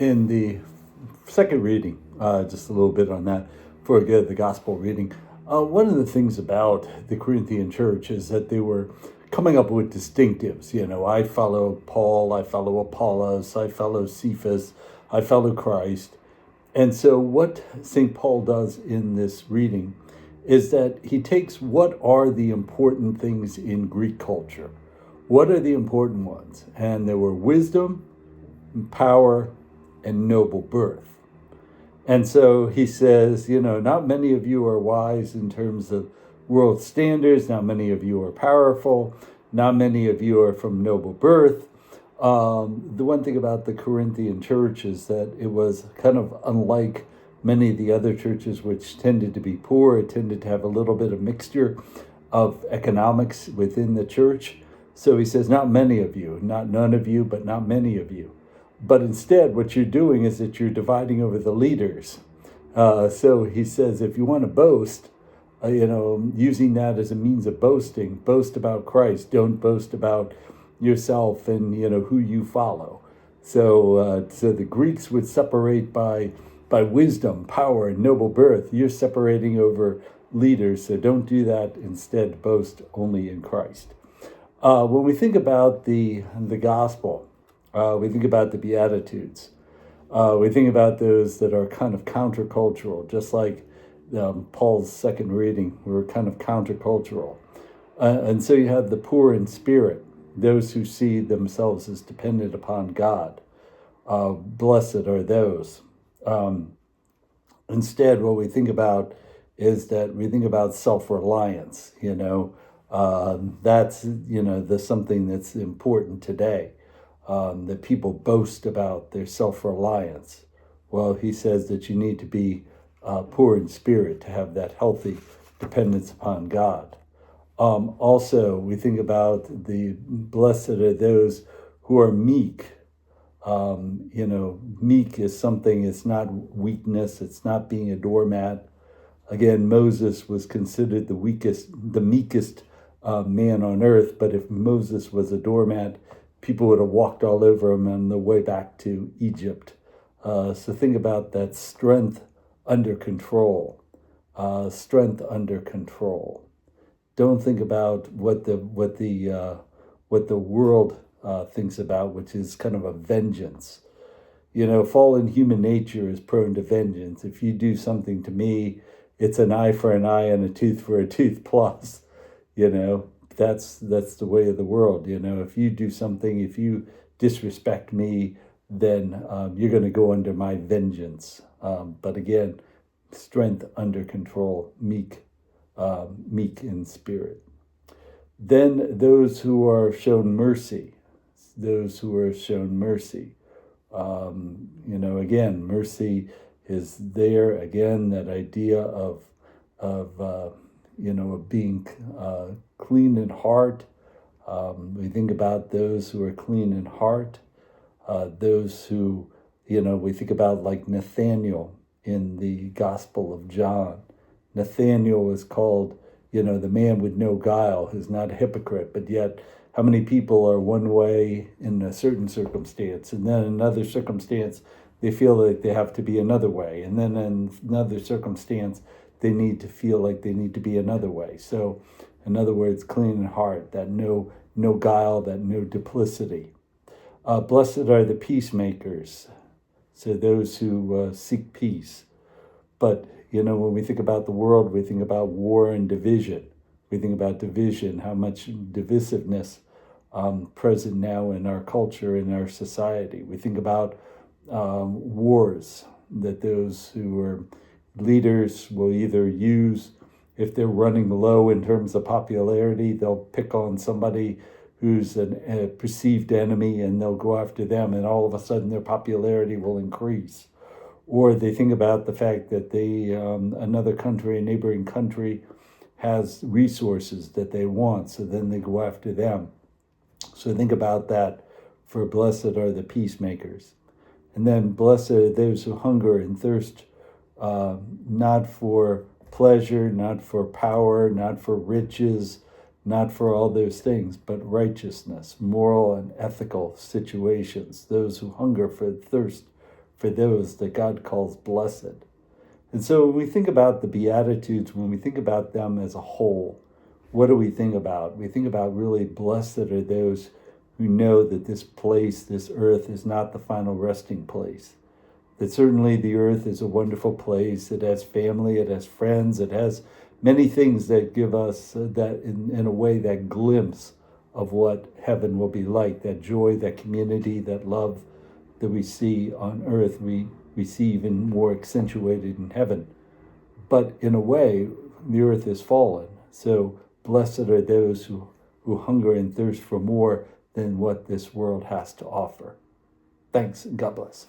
In the second reading, just a little bit on that before we get to the gospel reading. One of the things about the Corinthian church is that they were coming up with distinctives. You know, I follow Paul, I follow Apollos, I follow Cephas, I follow Christ. And so what St. Paul does in this reading is that he takes what are the important things in Greek culture. What are the important ones? And there were wisdom, power, and noble birth. And so he says, you know, not many of you are wise in terms of world standards, not many of you are powerful, not many of you are from noble birth. The one thing about the Corinthian church is that it was kind of unlike many of the other churches, which tended to be poor. It tended to have a little bit of mixture of economics within the church. So he says, not many of you, not none of you, but not many of you. But instead, what you're doing is that you're dividing over the leaders. So he says, if you want to boast, using that as a means of boasting, boast about Christ. Don't boast about yourself and, who you follow. So the Greeks would separate by wisdom, power, and noble birth. You're separating over leaders, so don't do that. Instead, boast only in Christ. When we think about the gospel, we think about the Beatitudes. We think about those that are kind of countercultural, just like Paul's second reading, were kind of countercultural. And so you have the poor in spirit, those who see themselves as dependent upon God. Blessed are those. Instead, what we think about is that we think about self-reliance, that's, the something that's important today. That people boast about their self-reliance. Well, he says that you need to be poor in spirit to have that healthy dependence upon God. Also, we think about the blessed are those who are meek. Meek is something, it's not weakness, it's not being a doormat. Again, Moses was considered the meekest man on earth, but if Moses was a doormat, people would have walked all over him on the way back to Egypt. So think about that strength under control. Strength under control. Don't think about what the world thinks about, which is kind of a vengeance. Fallen human nature is prone to vengeance. If you do something to me, it's an eye for an eye and a tooth for a tooth plus. That's the way of the world. If you do something, if you disrespect me, then you're going to go under my vengeance. But again, strength under control, meek in spirit. Then those who are shown mercy, again, mercy is there. Again, that idea of being clean in heart. We think about those who are clean in heart, those who, we think about like Nathaniel in the Gospel of John. Nathaniel is called, the man with no guile, who's not a hypocrite, but yet how many people are one way in a certain circumstance, and then another circumstance, they feel like they have to be another way, and then in another circumstance, they need to feel like they need to be another way. So, in other words, clean in heart, that no guile, that no duplicity. Blessed are the peacemakers, so those who seek peace. But, when we think about the world, we think about war and division. We think about division, how much divisiveness present now in our culture, in our society. We think about wars, that those who are leaders will either use, if they're running low in terms of popularity, they'll pick on somebody who's a perceived enemy and they'll go after them, and all of a sudden their popularity will increase. Or they think about the fact that another country, a neighboring country, has resources that they want, so then they go after them. So think about that for blessed are the peacemakers. And then blessed are those who hunger and thirst, not for pleasure, not for power, not for riches, not for all those things, but righteousness, moral and ethical situations. Those who hunger for thirst for those that God calls blessed. And so when we think about the Beatitudes, when we think about them as a whole, what do we think about? We think about really blessed are those who know that this place, this earth, is not the final resting place. That certainly the earth is a wonderful place. It has family, it has friends, it has many things that give us that, in a way, that glimpse of what heaven will be like, that joy, that community, that love that we see on earth, we see even more accentuated in heaven. But in a way, the earth is fallen. So blessed are those who hunger and thirst for more than what this world has to offer. Thanks, and God bless.